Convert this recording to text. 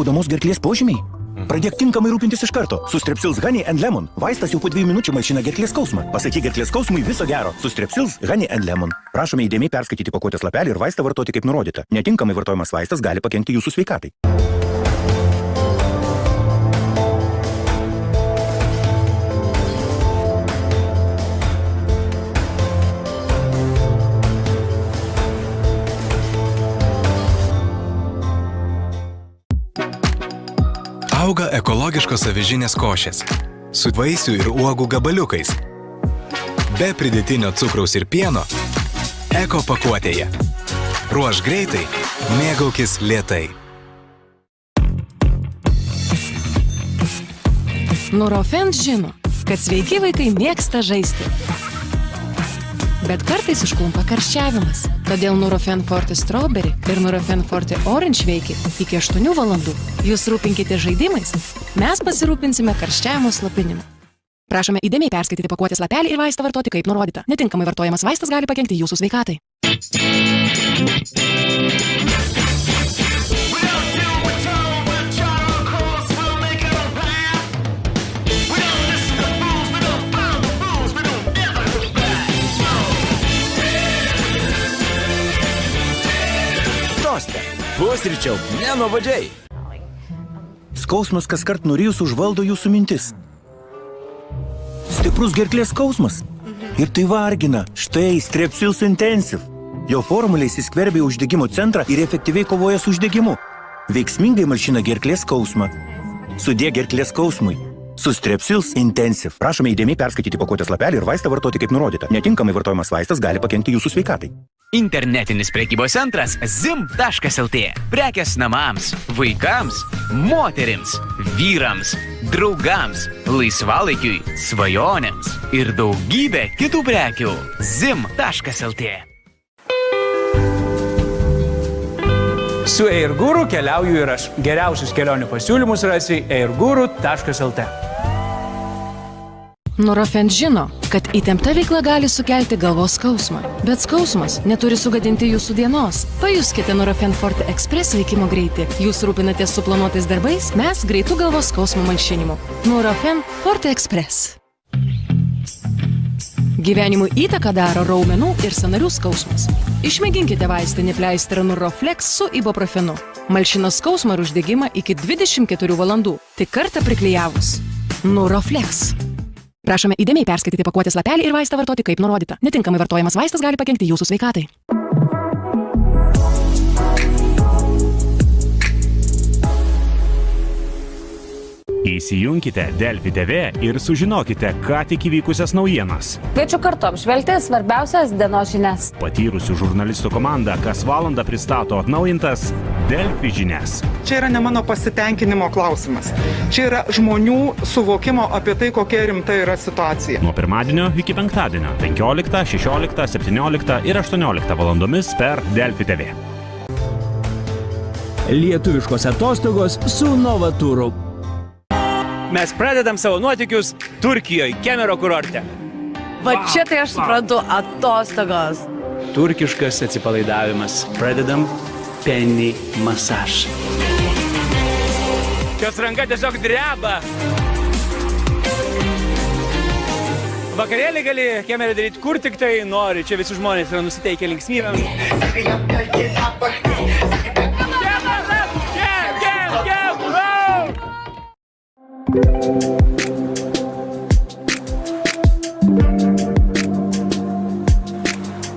skaudamos gerklės požymiai? Pradėk tinkamai rūpintis iš karto. Su Strepsils Honey and Lemon. Vaistas jau po 2 minučių malšina gerklės skausmą. Pasakyk gerklės skausmui viso gero. Su Strepsils Honey and Lemon. Prašome įdėmiai perskaityti pakuotės lapelį ir vaistą vartoti kaip nurodyta. Netinkamai vartojamas vaistas gali pakenkti jūsų sveikatai. Auga ekologiškos avižinės košės su vaisių ir uogų gabaliukais. Be pridėtinio cukraus ir pieno. Eko pakuotėje. Ruoš greitai, mėgaukis lėtai. Nurofen žino, kad sveiki vaikai mėgsta žaisti. Bet kartais užklumpa karščiavimas. Todėl Nurofen Forte Strawberry ir Nurofen Forte Orange veikia iki 8 valandų. Jūs rūpinkite žaidimais, mes pasirūpinsime karščiavimo slopinimu. Prašome įdėmiai perskaityti pakuotės lapelį ir vaistą vartoti kaip nurodyta. Netinkamai vartojamas vaistas gali pakenkti jūsų sveikatai. Pusryčiau, nenuobodžiai. Skausmas kaskart nurijus užvaldo jūsų mintis. Stiprus gerklės skausmas. Ir tai vargina. Štai Strepsils Intensive. Jo formulė įsiskverbia į uždegimo centrą ir efektyviai kovoja su uždegimu. Veiksmingai malšina gerklės skausmą. Sudie gerklės skausmui. Su Strepsils Intensive. Prašome įdėmiai perskaityti pakuotės lapelį ir vaistą vartoti kaip nurodyta. Netinkamai vartojamas vaistas gali pakenkti jūsų sveikatai. Internetinis prekybos centras zim.lt. Prekės namams, vaikams, moterims, vyrams, draugams, laisvalaikiui, svajonėms ir daugybė kitų prekių. Zim.lt. Su Airguru keliauju ir aš. Geriausius kelionių pasiūlymus rasi airguru.lt. Nurofen žino, kad įtempta veikla gali sukelti galvos skausmą, bet skausmas neturi sugadinti jūsų dienos. Pajuskite Nurofen Forte Express veikimo greitį. Jūs rūpinatės suplanuotais darbais, mes greitų galvos skausmo malšinimu. Nurofen Forte Express. Gyvenimui įtaką daro raumenų ir sąnarių skausmas. Išmėginkite vaistinį pleisterą Nuroflex su ibuprofenu. Malšina skausmą ir uždegimą iki 24 valandų. Tik kartą priklijavus. Nuroflex. Prašome įdėmiai perskaityti pakuotės lapelį ir vaistą vartoti kaip nurodyta. Netinkamai vartojamas vaistas gali pakenkti jūsų sveikatai. Įsijunkite Delfi TV ir sužinokite, ką tik įvykusias naujienas. Kviečiu kartu apžvelgti svarbiausias dienos žinias. Patyrusių žurnalistų komanda kas valandą pristato atnaujintas Delfi žinias. Čia yra ne mano pasitenkinimo klausimas. Čia yra žmonių suvokimo apie tai, kokia rimta yra situacija. Nuo pirmadienio iki penktadienio 15, 16, 17 ir 18 valandomis per Delfi TV. Lietuviškos atostogos su Novaturu. Mes pradedam savo nuotykius Turkijoje, Kemero kurorte. Va čia tai aš suprantu atostogos. Turkiškas atsipalaidavimas. Pradedam penny masaž. Jos ranka tiesiog dreba. Vakarėlį gali Kemerį daryti kur tik tai nori. Čia visi žmonės yra nusiteikę linksmybėms.